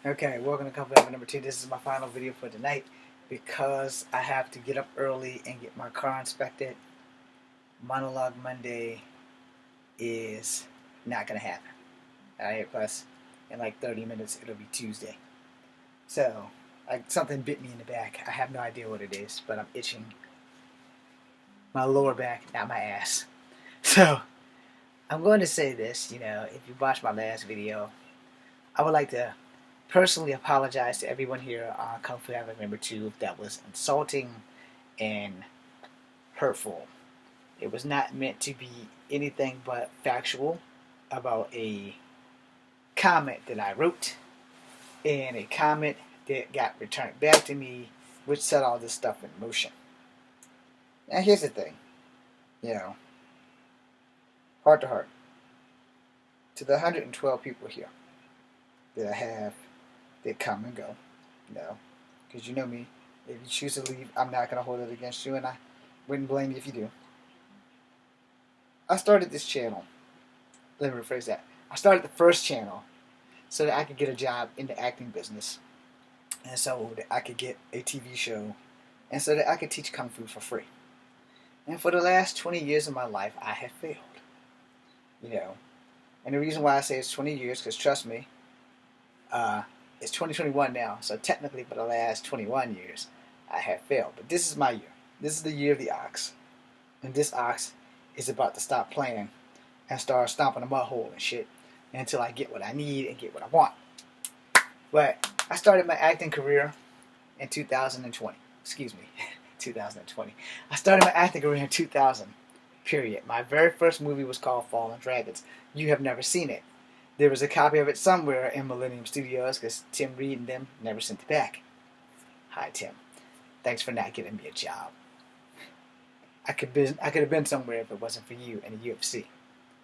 Okay, welcome to Comfort Ever number 2. This is my final video for tonight because I have to get up early and get my car inspected. Monologue Monday is not going to happen. Alright, plus in like 30 minutes it'll be Tuesday. So, something bit me in the back. I have no idea what it is, but I'm itching my lower back, not my ass. So, I'm going to say this, if you watched my last video, I would like to personally apologize to everyone here on Comfort Ever number 2 if that was insulting and hurtful. It was not meant to be anything but factual about a comment that I wrote and a comment that got returned back to me, which set all this stuff in motion. Now here's the thing, heart to heart, to the 112 people here that I have that come and go, because you know me, if you choose to leave, I'm not going to hold it against you, and I wouldn't blame you if you do. I started this channel, let me rephrase that, I started the first channel so that I could get a job in the acting business, and so that I could get a TV show, and so that I could teach Kung Fu for free. And for the last 20 years of my life, I have failed, and the reason why I say it's 20 years, because trust me, it's 2021 now, so technically for the last 21 years, I have failed. But this is my year. This is the year of the ox. And this ox is about to stop playing and start stomping a mud hole and shit until I get what I need and get what I want. But I started my acting career in 2020. Excuse me, 2020. I started my acting career in 2000, period. My very first movie was called Fallen Dragons. You have never seen it. There was a copy of it somewhere in Millennium Studios because Tim Reed and them never sent it back. Hi, Tim. Thanks for not giving me a job. I could have been somewhere if it wasn't for you and the UFC.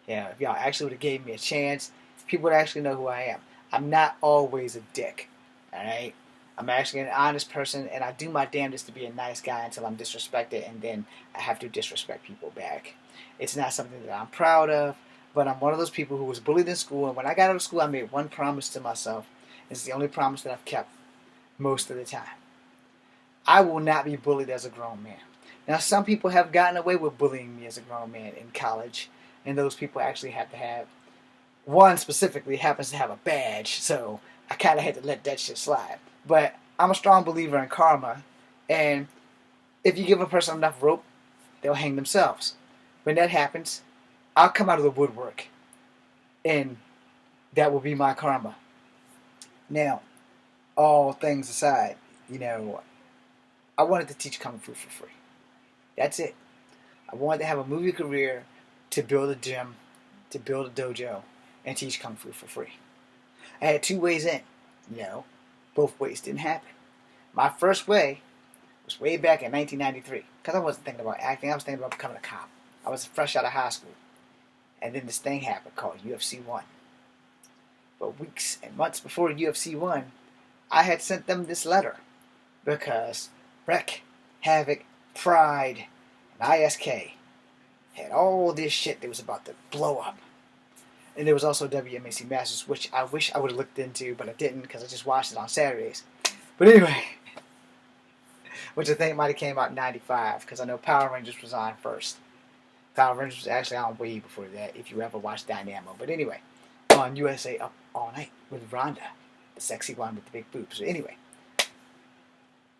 If y'all actually would have gave me a chance, people would actually know who I am. I'm not always a dick, alright? I'm actually an honest person, and I do my damnedest to be a nice guy until I'm disrespected, and then I have to disrespect people back. It's not something that I'm proud of, but I'm one of those people who was bullied in school, and when I got out of school, I made one promise to myself. It's the only promise that I've kept most of the time. I will not be bullied as a grown man. Now, some people have gotten away with bullying me as a grown man in college, and those people actually have to have, one specifically happens to have a badge, so I kind of had to let that shit slide. But I'm a strong believer in karma, and if you give a person enough rope, they'll hang themselves. When that happens, I'll come out of the woodwork, and that will be my karma. Now, all things aside, I wanted to teach Kung Fu for free. That's it. I wanted to have a movie career, to build a gym, to build a dojo, and teach Kung Fu for free. I had two ways in, both ways didn't happen. My first way was way back in 1993, because I wasn't thinking about acting, I was thinking about becoming a cop. I was fresh out of high school. And then this thing happened called UFC 1. But weeks and months before UFC 1, I had sent them this letter. Because Wreck, Havoc, Pride, and ISK had all this shit that was about to blow up. And there was also WMAC Masters, which I wish I would have looked into, but I didn't because I just watched it on Saturdays. But anyway, which I think might have came out in 95, because I know Power Rangers was on first. Power Rangers was actually on way before that, if you ever watched Dynamo. But anyway, on USA Up All Night with Rhonda, the sexy one with the big boobs. So anyway,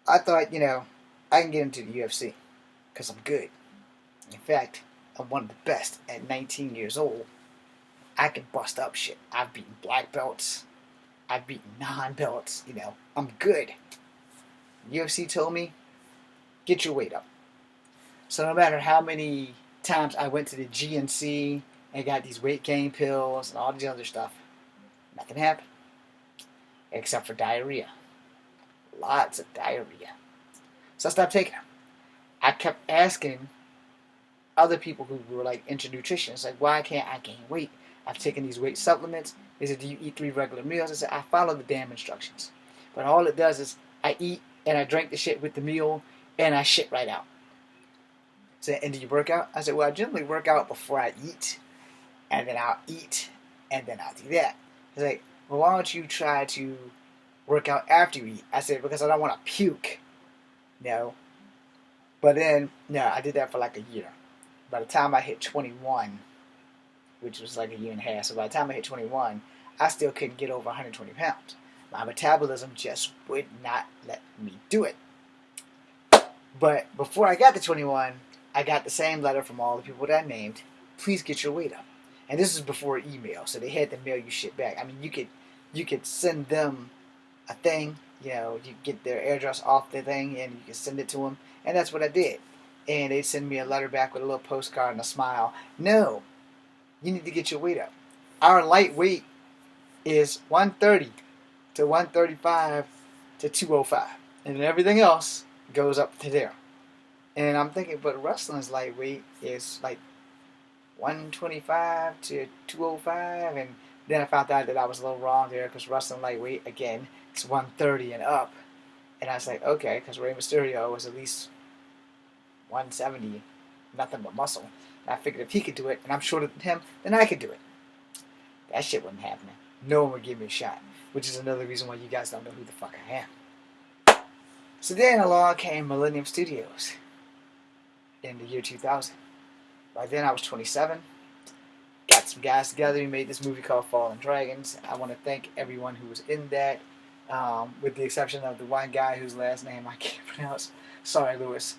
I thought, I can get into the UFC because I'm good. In fact, I'm one of the best at 19 years old. I can bust up shit. I've beaten black belts. I've beaten non-belts. I'm good. UFC told me, get your weight up. So no matter how many times I went to the GNC and got these weight gain pills and all this other stuff, nothing happened. Except for diarrhea. Lots of diarrhea. So I stopped taking them. I kept asking other people who were into nutrition, it's like, why can't I gain weight? I've taken these weight supplements. They said, do you eat 3 regular meals? I said, I follow the damn instructions. But all it does is I eat and I drink the shit with the meal and I shit right out. Said, and do you work out? I said, well, I generally work out before I eat, and then I'll eat, and then I'll do that. He's like, well, why don't you try to work out after you eat. I said, because I don't want to puke. No. But then, no, I did that for like a year. By the time I hit 21, which was like a year and a half, so by the time I hit 21, I still couldn't get over 120 pounds. My metabolism just would not let me do it. But before I got to 21, I got the same letter from all the people that I named. Please get your weight up. And this is before email, so they had to mail you shit back. I mean, you could send them a thing, you know, you get their address off the thing, and you can send it to them. And that's what I did. And they'd send me a letter back with a little postcard and a smile. No, you need to get your weight up. Our light weight is 130 to 135 to 205. And then everything else goes up to there. And I'm thinking, but wrestling's lightweight is like 125 to 205. And then I found out that I was a little wrong there, because wrestling lightweight, again, it's 130 and up. And I was like, okay, because Rey Mysterio was at least 170, nothing but muscle. And I figured if he could do it, and I'm shorter than him, then I could do it. That shit wasn't happening. No one would give me a shot, which is another reason why you guys don't know who the fuck I am. So then along came Millennium Studios in the year 2000. By then I was 27. Got some guys together. We made this movie called Fallen Dragons. I want to thank everyone who was in that, with the exception of the one guy whose last name I can't pronounce. Sorry, Lewis.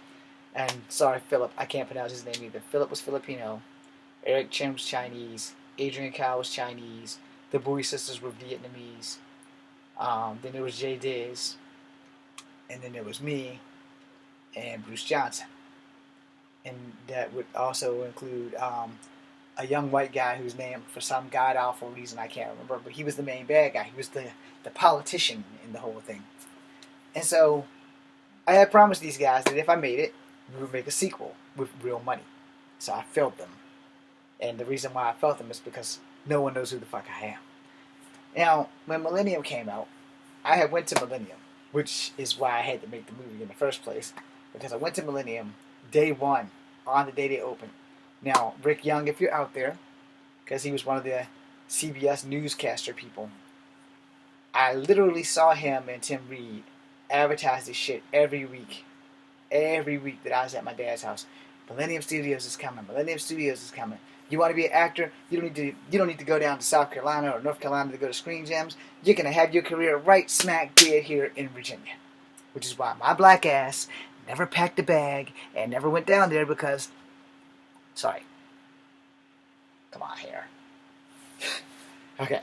And sorry, Philip. I can't pronounce his name either. Philip was Filipino. Eric Chen was Chinese. Adrian Kao was Chinese. The Bowie sisters were Vietnamese. Then there was Jay Diz. And then there was me and Bruce Johnson. And that would also include a young white guy whose name, for some god-awful reason, I can't remember, but he was the main bad guy. He was the politician in the whole thing. And so I had promised these guys that if I made it, we would make a sequel with real money. So I filmed them. And the reason why I filmed them is because no one knows who the fuck I am. Now, when Millennium came out, I had went to Millennium, which is why I had to make the movie in the first place, because I went to Millennium day one, on the day they opened. Now, Rick Young, if you're out there, because he was one of the CBS newscaster people, I literally saw him and Tim Reed advertise this shit every week. Every week that I was at my dad's house. Millennium Studios is coming. Millennium Studios is coming. You want to be an actor? You don't need to go down to South Carolina or North Carolina to go to Screen Gems. You're going to have your career right smack dead here in Virginia. Which is why my black ass never packed a bag and never went down there because... Sorry. Come on here. Okay.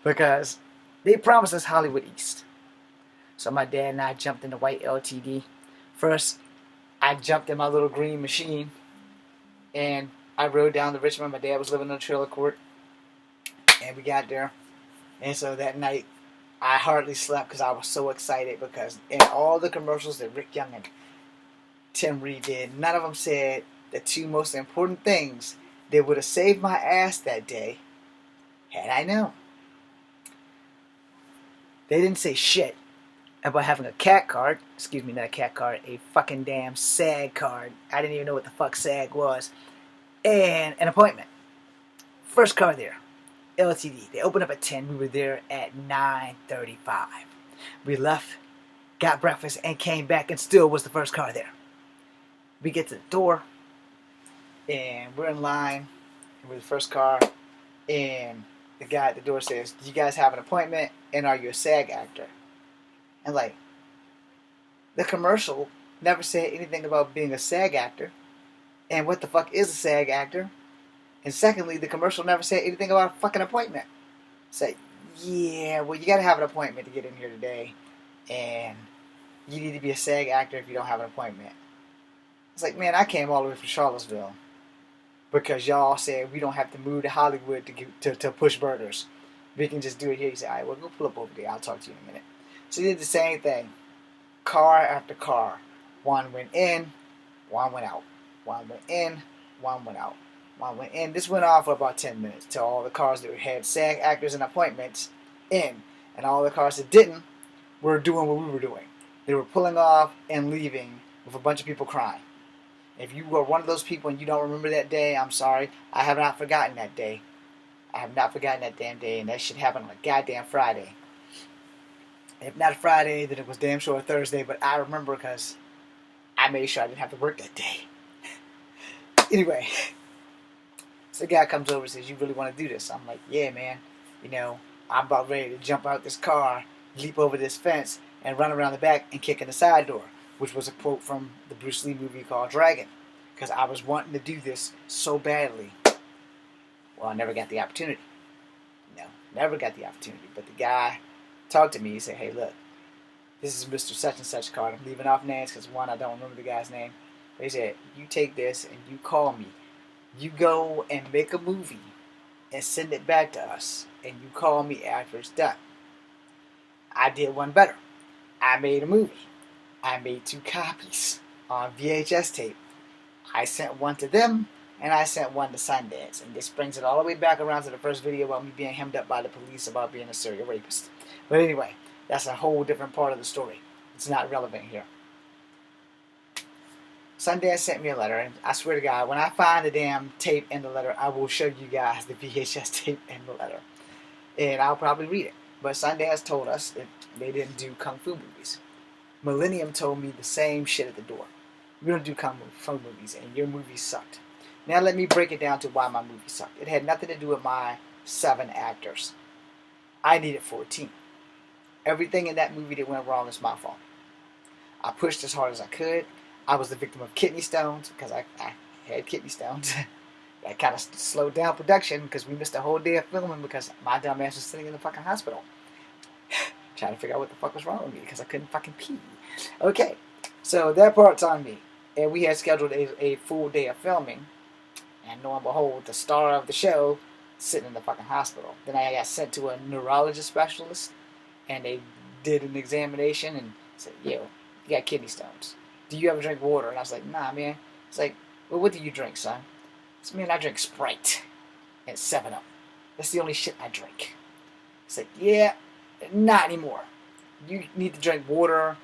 Because they promised us Hollywood East. So my dad and I jumped in the white LTD. First, I jumped in my little green machine and I rode down to Richmond. My dad was living in a trailer court. And we got there. And so that night, I hardly slept because I was so excited, because in all the commercials that Rick Young and Tim Reed did, none of them said the two most important things that would have saved my ass that day had I known. They didn't say shit about having a CAT card. Excuse me, not a CAT card, a fucking damn SAG card. I didn't even know what the fuck SAG was. And an appointment. First car there. LTD. They opened up at 10. We were there at 9:35. We left, got breakfast, and came back, and still was the first car there. We get to the door, and we're in line. And we're the first car, and the guy at the door says, "Do you guys have an appointment? And are you a SAG actor?" And like, the commercial never said anything about being a SAG actor. And what the fuck is a SAG actor? And secondly, the commercial never said anything about a fucking appointment. Say, yeah, well, you gotta have an appointment to get in here today. And you need to be a SAG actor if you don't have an appointment. It's like, man, I came all the way from Charlottesville because y'all said we don't have to move to Hollywood to push burgers. We can just do it here. He said, all right, well, go pull up over there. I'll talk to you in a minute. So he did the same thing. Car after car. One went in, one went out. One went in, one went out. One went in. This went on for about 10 minutes till all the cars that had SAG actors and appointments in. And all the cars that didn't were doing what we were doing. They were pulling off and leaving with a bunch of people crying. If you were one of those people and you don't remember that day, I'm sorry. I have not forgotten that day. I have not forgotten that damn day, and that shit happened on a goddamn Friday. If not Friday, then it was damn sure Thursday. But I remember because I made sure I didn't have to work that day. Anyway, so the guy comes over and says, "You really want to do this?" I'm like, "Yeah, man. You know, I'm about ready to jump out this car, leap over this fence, and run around the back and kick in the side door," which was a quote from the Bruce Lee movie called Dragon. Because I was wanting to do this so badly. Well, I never got the opportunity. No, never got the opportunity. But the guy talked to me. He said, "Hey, look, this is Mr. Such and Such card. I'm leaving off names because, one, I don't remember the guy's name. But he said, you take this and you call me. You go and make a movie and send it back to us. And you call me after it's done." I did one better. I made a movie. I made 2 copies on VHS tape. I sent one to them, and I sent one to Sundance. And this brings it all the way back around to the first video about me being hemmed up by the police about being a serial rapist. But anyway, that's a whole different part of the story. It's not relevant here. Sundance sent me a letter, and I swear to God, when I find the damn tape in the letter, I will show you guys the VHS tape in the letter. And I'll probably read it. But Sundance told us that they didn't do Kung Fu movies. Millennium told me the same shit at the door. We don't do Kung Fu movies, and your movie sucked. Now let me break it down to why my movie sucked. It had nothing to do with my 7 actors. I needed 14. Everything in that movie that went wrong is my fault. I pushed as hard as I could. I was the victim of kidney stones because I had kidney stones. That kind of slowed down production because we missed a whole day of filming because my dumb ass was sitting in the fucking hospital trying to figure out what the fuck was wrong with me because I couldn't fucking pee. Okay, so that part's on me. And we had scheduled a full day of filming. And lo and behold, the star of the show sitting in the fucking hospital. Then I got sent to a neurologist specialist, and they did an examination and said, "Yo, you got kidney stones. Do you ever drink water?" And I was like, "Nah, man." It's like, "Well, what do you drink, son?" It's, "Man, I drink Sprite and 7-Up. That's the only shit I drink." It's like, "Yeah, not anymore. You need to drink water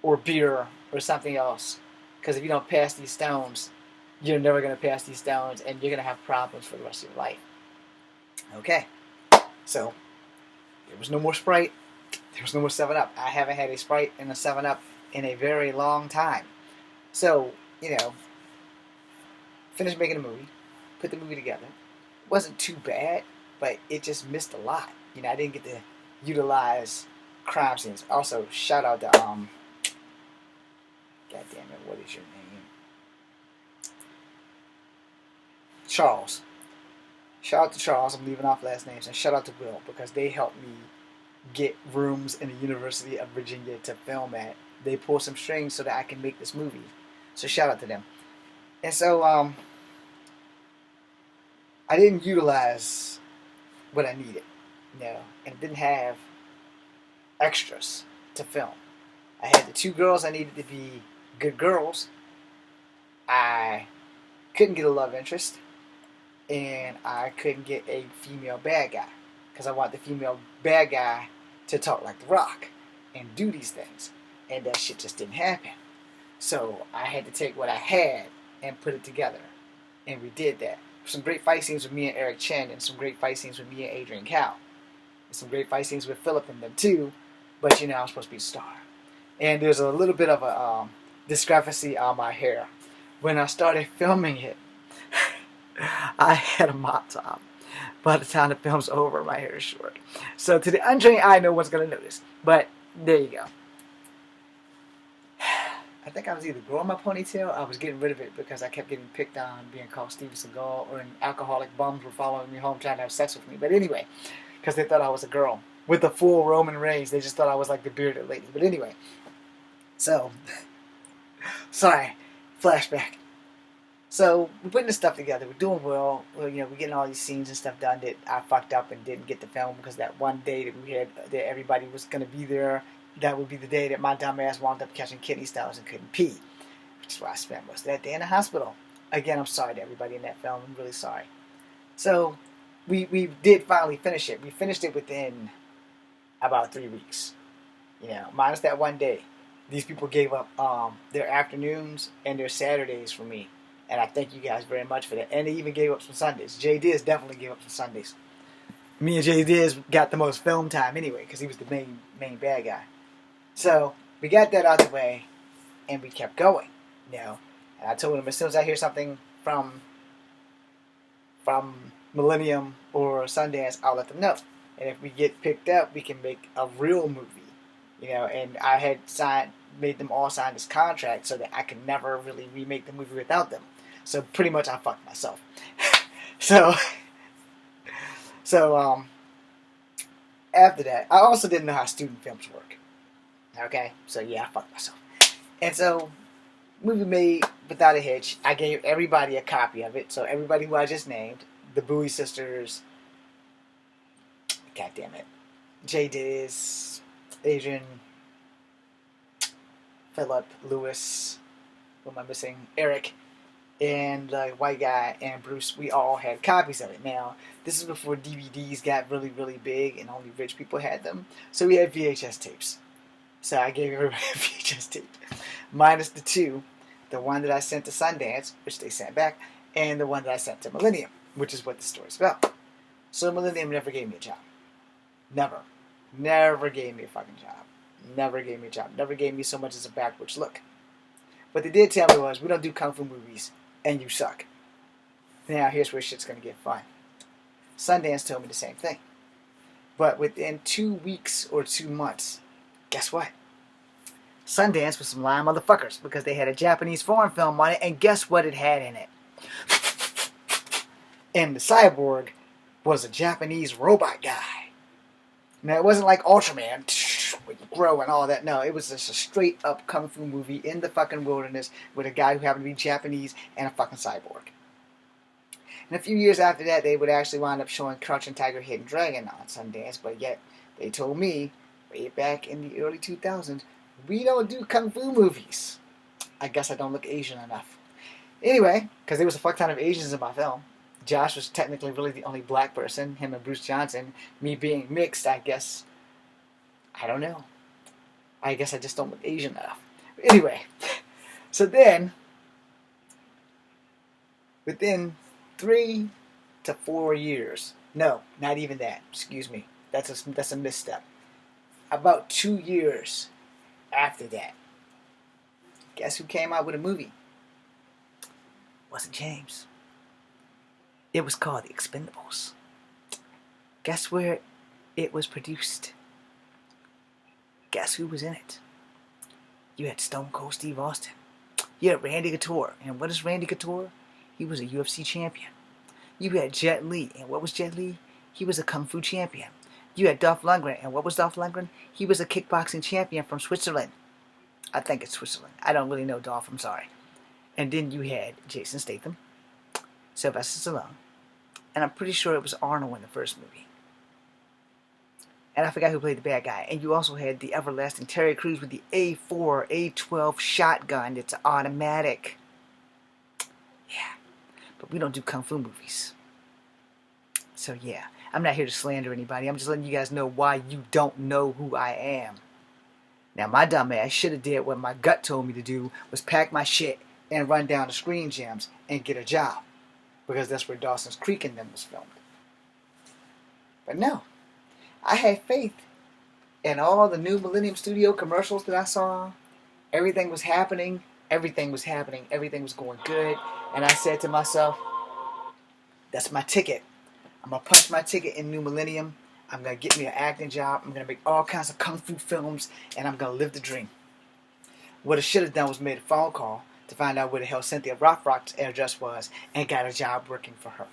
or beer or something else. Because if you don't pass these stones, you're never going to pass these stones and you're going to have problems for the rest of your life." Okay. So, there was no more Sprite. There was no more 7-Up. I haven't had a Sprite and a 7-Up in a very long time. So, finished making a movie. Put the movie together. It wasn't too bad, but it just missed a lot. I didn't get to utilize crime scenes. Also, shout out to, God damn it, what is your name? Charles. Shout out to Charles. I'm leaving off last names. And shout out to Will because they helped me get rooms in the University of Virginia to film at. They pulled some strings so that I can make this movie. So shout out to them. And so I didn't utilize what I needed, and didn't have extras to film. I had the 2 girls I needed to be good girls. I couldn't get a love interest, and I couldn't get a female bad guy because I want the female bad guy to talk like The Rock and do these things, and that shit just didn't happen. So I had to take what I had and put it together, and we did that. Some great fight scenes with me and Eric Chen, and some great fight scenes with me and Adrian Cow, and some great fight scenes with Philip and them too. But I'm supposed to be the star, and there's a little bit of a discrepancy on my hair. When I started filming it, I had a mop top. By the time the film's over, my hair is short. So to the untrained eye, no one's gonna notice. But there you go. I think I was either growing my ponytail or I was getting rid of it because I kept getting picked on being called Steven Seagal, or alcoholic bums were following me home trying to have sex with me. But anyway, because they thought I was a girl with the full Roman Reigns. They just thought I was like the bearded lady. But anyway, so, sorry, flashback. So we're putting this stuff together. We're doing well. We're getting all these scenes and stuff done that I fucked up and didn't get to film because that one day that we had that everybody was going to be there, that would be the day that my dumb ass wound up catching kidney stones and couldn't pee, which is why I spent most of that day in the hospital. Again, I'm sorry to everybody in that film. I'm really sorry. So we did finally finish it. We finished it within about 3 weeks. Minus that one day. These people gave up their afternoons and their Saturdays for me. And I thank you guys very much for that. And they even gave up some Sundays. J.D. definitely gave up some Sundays. Me and Jay Diz got the most film time anyway, because he was the main bad guy. So we got that out of the way, and we kept going. You know, and I told him as soon as I hear something from Millennium or Sundance, I'll let them know. And if we get picked up, we can make a real movie. You know, and I had made them all sign this contract so that I could never really remake the movie without them. So pretty much I fucked myself. so, so after that, I also didn't know how student films work. Okay, so yeah, I fucked myself. And so, movie made without a hitch. I gave everybody a copy of it. So everybody who I just named, the Bowie sisters, God damn it, Jay Diz, Adrian, Philip, Lewis, who am I missing? Eric, and the white guy, and Bruce, we all had copies of it. Now, this is before DVDs got really, really big and only rich people had them. So we had VHS tapes. So I gave everybody a VHS tape. Minus the two. The one that I sent to Sundance, which they sent back, and the one that I sent to Millennium, which is what the story's about. So Millennium never gave me a job. Never. Never gave me a fucking job. Never gave me a job. Never gave me so much as a backwards look. What they did tell me was, we don't do kung fu movies, and you suck. Now, here's where shit's gonna get fun. Sundance told me the same thing. But within 2 weeks or 2 months, guess what? Sundance was some lying motherfuckers because they had a Japanese foreign film on it, and guess what it had in it? And the cyborg was a Japanese robot guy. Now, it wasn't like Ultraman, where you grow and all that. No, it was just a straight up kung fu movie in the fucking wilderness with a guy who happened to be Japanese and a fucking cyborg. And a few years after that, they would actually wind up showing Crouching Tiger, Hidden Dragon on Sundance, but yet they told me, way back in the early 2000s, we don't do kung fu movies. I guess I don't look Asian enough. Anyway, because there was a fuck ton of Asians in my film. Josh was technically really the only black person, him and Bruce Johnson. Me being mixed, I guess, I don't know. I guess I just don't look Asian enough. Anyway, so then, within 3 to 4 years, no, not even that, excuse me, that's a misstep. About 2 years after that, guess who came out with a movie? Wasn't James. It was called The Expendables. Guess where it was produced? Guess who was in it? You had Stone Cold Steve Austin. You had Randy Couture. And what is Randy Couture? He was a UFC champion. You had Jet Li. And what was Jet Li? He was a Kung Fu champion. You had Dolph Lundgren. And what was Dolph Lundgren? He was a kickboxing champion from Switzerland. I think it's Switzerland. I don't really know Dolph, I'm sorry. And then you had Jason Statham, Sylvester Stallone, and I'm pretty sure it was Arnold in the first movie. And I forgot who played the bad guy. And you also had the everlasting Terry Crews with the A4, A12 shotgun. It's automatic. Yeah. But we don't do kung fu movies. So yeah, I'm not here to slander anybody. I'm just letting you guys know why you don't know who I am. Now my dumb ass should have did what my gut told me to do, was pack my shit and run down to Screen Gems and get a job. Because that's where Dawson's Creek and them was filmed. But no. I had faith in all the new Millennium Studio commercials that I saw. Everything was happening. Everything was happening. Everything was going good. And I said to myself, that's my ticket. I'm going to punch my ticket in New Millennium. I'm going to get me an acting job. I'm going to make all kinds of kung fu films. And I'm going to live the dream. What I should have done was made a phone call to find out where the hell Cynthia Rothrock's address was and got a job working for her.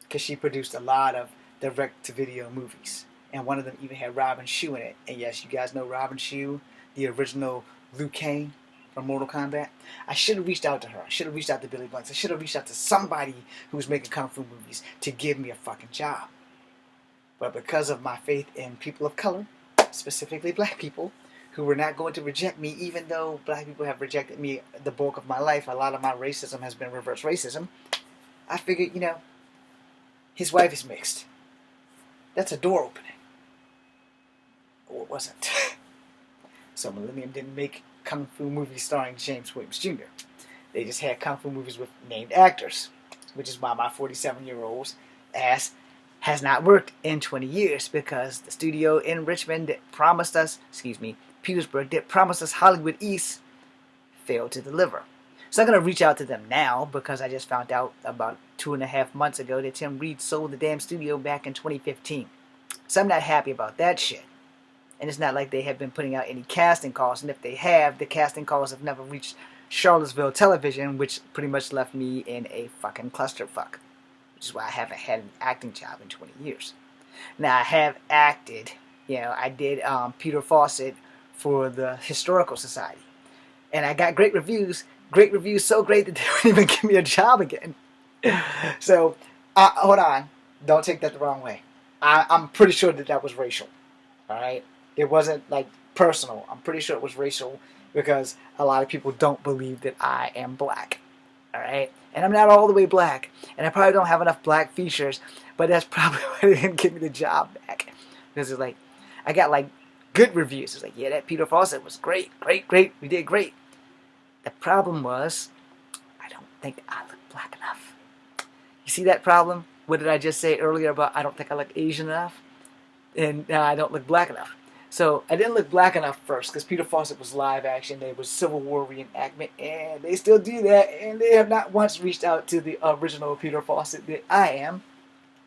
Because she produced a lot of direct-to-video movies. And one of them even had Robin Shou in it. And yes, you guys know Robin Shou, the original Liu Kang from Mortal Kombat. I should have reached out to her. I should have reached out to Billy Blanks. I should have reached out to somebody who was making kung fu movies to give me a fucking job. But because of my faith in people of color, specifically black people, who were not going to reject me, even though black people have rejected me the bulk of my life, a lot of my racism has been reverse racism, I figured, his wife is mixed. That's a door opening. Or it wasn't. So Millennium didn't make kung fu movies starring James Williams Jr. They just had kung fu movies with named actors, which is why my 47-year-old ass has not worked in 20 years because the studio in Richmond that promised us, Petersburg, that promised us Hollywood East failed to deliver. So I'm going to reach out to them now because I just found out about 2.5 months ago that Tim Reed sold the damn studio back in 2015. So I'm not happy about that shit. And it's not like they have been putting out any casting calls. And if they have, the casting calls have never reached Charlottesville television, which pretty much left me in a fucking clusterfuck. Which is why I haven't had an acting job in 20 years. Now, I have acted. I did Peter Fawcett for the Historical Society. And I got great reviews. Great reviews, so great that they wouldn't even give me a job again. So, hold on. Don't take that the wrong way. I'm pretty sure that was racial. Alright? It wasn't, personal. I'm pretty sure it was racial because a lot of people don't believe that I am black. Alright? And I'm not all the way black. And I probably don't have enough black features. But that's probably why they didn't give me the job back. Because it's I got, good reviews. It's yeah, that Peter Fawcett was great. Great. We did great. The problem was, I don't think I look black enough. You see that problem? What did I just say earlier about I don't think I look Asian enough? And now I don't look black enough. So I didn't look black enough first because Peter Fawcett was live action. There was Civil War reenactment, and they still do that. And they have not once reached out to the original Peter Fawcett that I am.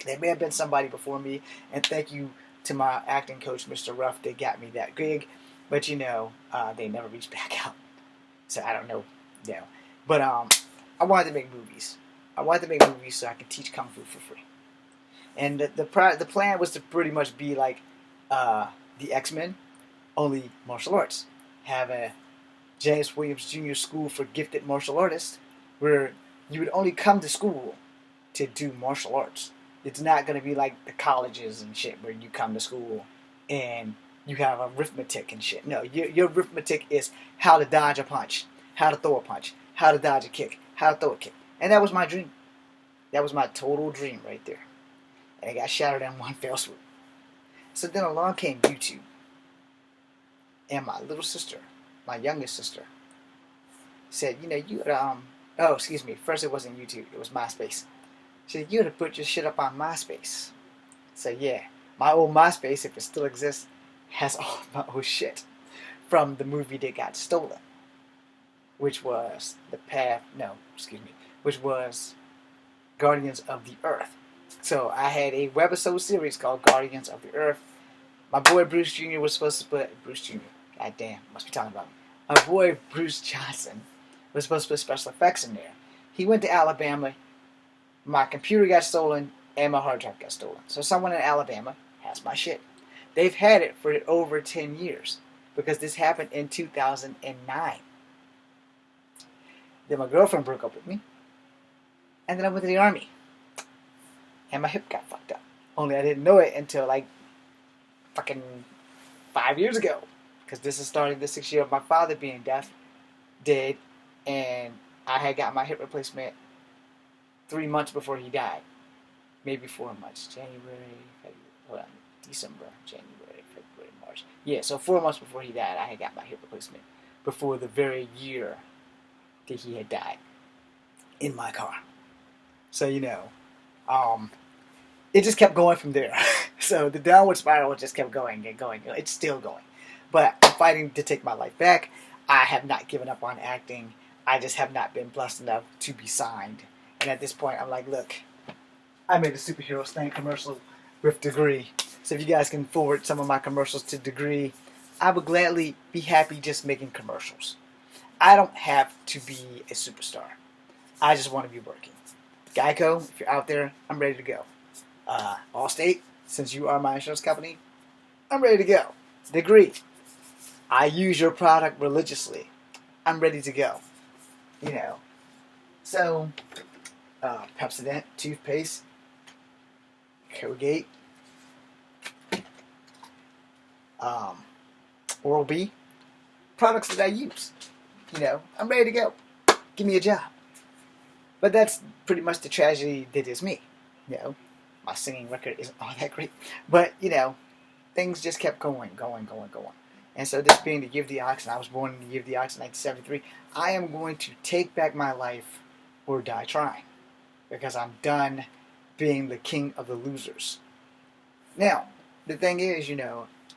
There may have been somebody before me, and thank you to my acting coach, Mr. Ruff, that got me that gig. But they never reached back out. So I don't know. But I wanted to make movies. I wanted to make movies so I could teach Kung Fu for free. And the plan was to pretty much be like the X-Men, only martial arts. Have a James Williams Jr. School for Gifted Martial Artists, where you would only come to school to do martial arts. It's not going to be like the colleges and shit where you come to school and you have arithmetic and shit. No, your arithmetic is how to dodge a punch, how to throw a punch, how to dodge a kick, how to throw a kick. And that was my dream. That was my total dream right there. And it got shattered in one fell swoop. So then along came YouTube. And my little sister, my youngest sister, said, first it wasn't YouTube, it was MySpace. She said, you ought to put your shit up on MySpace. So yeah, my old MySpace, if it still exists, has all of my old shit from the movie that got stolen, which was which was Guardians of the Earth. So I had a webisode series called Guardians of the Earth. My boy Bruce Jr. was supposed to put Bruce Jr. Goddamn, must be talking about me. My boy Bruce Johnson was supposed to put special effects in there. He went to Alabama. My computer got stolen and my hard drive got stolen. So someone in Alabama has my shit. They've had it for over 10 years because this happened in 2009. Then my girlfriend broke up with me. And then I went to the army. And my hip got fucked up. Only I didn't know it until fucking 5 years ago. Because this is starting the 6th year of my father being dead. And I had got my hip replacement 3 months before he died. Maybe 4 months. December, January, February, March. Yeah, so 4 months before he died, I had got my hip replacement. Before the very year that he had died. In my car. So, it just kept going from there. So the downward spiral just kept going and going. It's still going. But I'm fighting to take my life back. I have not given up on acting. I just have not been blessed enough to be signed. And at this point, I'm like, look, I made a superhero stand commercial with Degree. So if you guys can forward some of my commercials to Degree, I would gladly be happy just making commercials. I don't have to be a superstar. I just want to be working. Geico, if you're out there, I'm ready to go. Allstate, since you are my insurance company, I'm ready to go. Degree, I use your product religiously. I'm ready to go. So, Pepsodent, toothpaste, Colgate, Oral-B, products that I use. I'm ready to go. Give me a job. But that's pretty much the tragedy that is me. My singing record isn't all that great. But, things just kept going. And so this being the Year of the Ox, and I was born in the Year of the Ox in 1973, I am going to take back my life or die trying. Because I'm done being the king of the losers. Now, the thing is,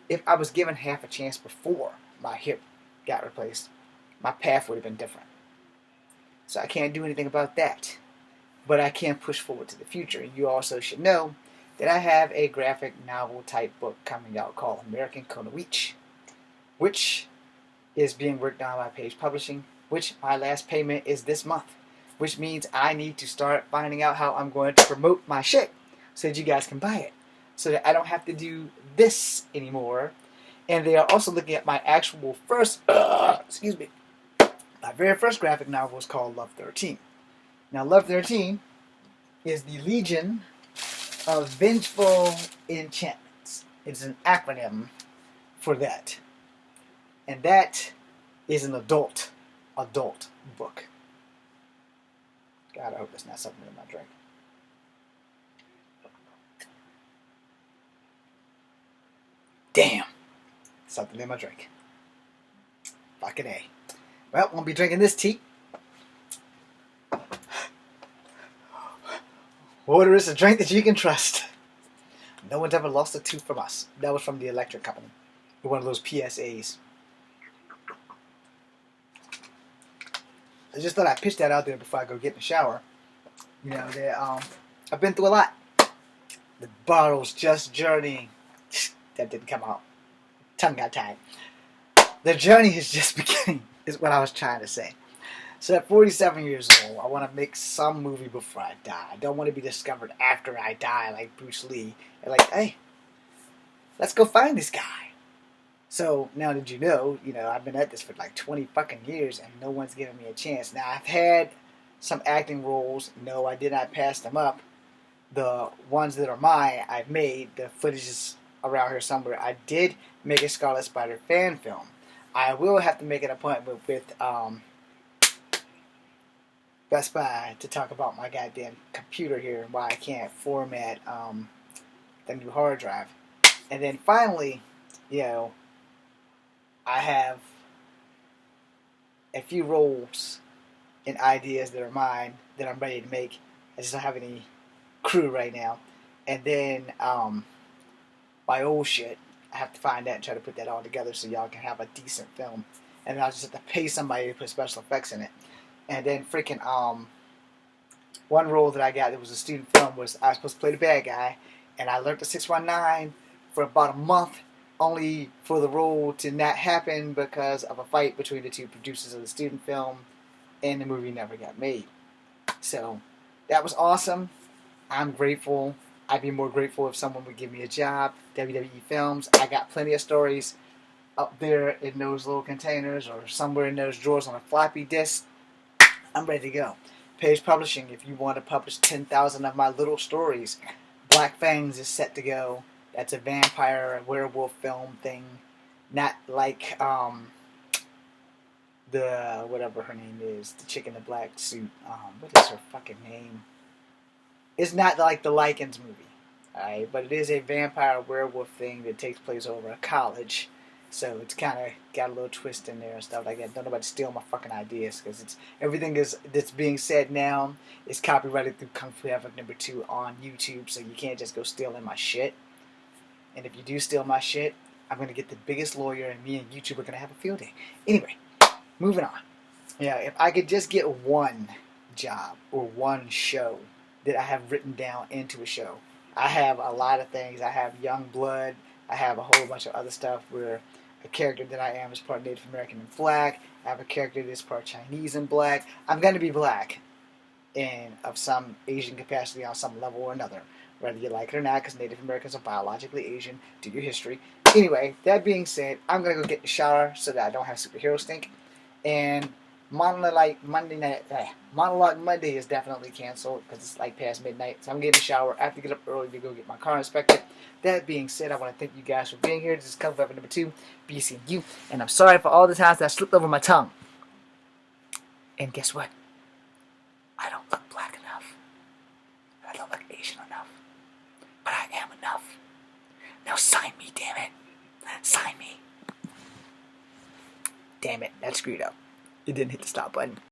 if I was given half a chance before my hip got replaced, my path would have been different. So I can't do anything about that. But I can push forward to the future. And you also should know that I have a graphic novel type book coming out called American Konoichi, which is being worked on by Page Publishing, which my last payment is this month, which means I need to start finding out how I'm going to promote my shit so that you guys can buy it, so that I don't have to do this anymore. And they are also looking at my actual first, excuse me, my very first graphic novel was called Love 13. Now, Love 13 is the Legion of Vengeful Enchantments. It's an acronym for that. And that is an adult book. God, I hope that's not something in my drink. Damn. Something in my drink. Fucking A. Well, won't be drinking this tea. Water is a drink that you can trust. No one's ever lost a tooth from us. That was from the electric company. One of those PSAs. I just thought I'd pitch that out there before I go get in the shower. I've been through a lot. The bottle's just journeying. That didn't come out. Tongue got tied. The journey is just beginning, is what I was trying to say. So at 47 years old, I want to make some movie before I die. I don't want to be discovered after I die like Bruce Lee. And like, hey, let's go find this guy. So now did you know, I've been at this for like 20 fucking years and no one's given me a chance. Now I've had some acting roles. No, I did not pass them up. The ones that are mine, I've made. The footage is around here somewhere. I did make a Scarlet Spider fan film. I will have to make an appointment with Best Buy to talk about my goddamn computer here and why I can't format the new hard drive. And then finally, I have a few roles and ideas that are mine that I'm ready to make. I just don't have any crew right now. And then my old shit, I have to find that and try to put that all together so y'all can have a decent film. And I'll just have to pay somebody to put special effects in it. And then freaking one role that I got that was a student film was I was supposed to play the bad guy, and I learned the 619 for about a month, only for the role to not happen because of a fight between the two producers of the student film, and the movie never got made. So that was awesome. I'm grateful. I'd be more grateful if someone would give me a job. WWE Films. I got plenty of stories up there in those little containers or somewhere in those drawers on a floppy disk. I'm ready to go. Page Publishing, if you want to publish 10,000 of my little stories, Black Fangs is set to go. That's a vampire, werewolf film thing. Not like the, whatever her name is, the chick in the black suit. What is her fucking name? It's not like the Lycans movie. Alright, but it is a vampire werewolf thing that takes place over a college. So it's kind of got a little twist in there and stuff like that. Don't nobody steal my fucking ideas, because it's everything that's being said now is copyrighted through Kung Fu Havoc #2 on YouTube, so you can't just go stealing my shit. And if you do steal my shit, I'm going to get the biggest lawyer, and me and YouTube are going to have a field day. Anyway, moving on. If I could just get one job or one show that I have written down into a show. I have a lot of things. I have Young Blood. I have a whole bunch of other stuff where a character that I am is part Native American and black. I have a character that's part Chinese and black. I'm going to be black and of some Asian capacity on some level or another, whether you like it or not, because Native Americans are biologically Asian. Do your history. Anyway, that being said, I'm going to go get in the shower so that I don't have superhero stink. And Monologue Monday is definitely canceled because it's like past midnight. So I'm getting a shower. I have to get up early to go get my car inspected. That being said, I want to thank you guys for being here. This is Kung Fu #2, BCU. And I'm sorry for all the times that I slipped over my tongue. And guess what? I don't look black enough. I don't look Asian enough. But I am enough. Now sign me, damn it. Sign me. Damn it, that screwed up. It didn't hit the stop button.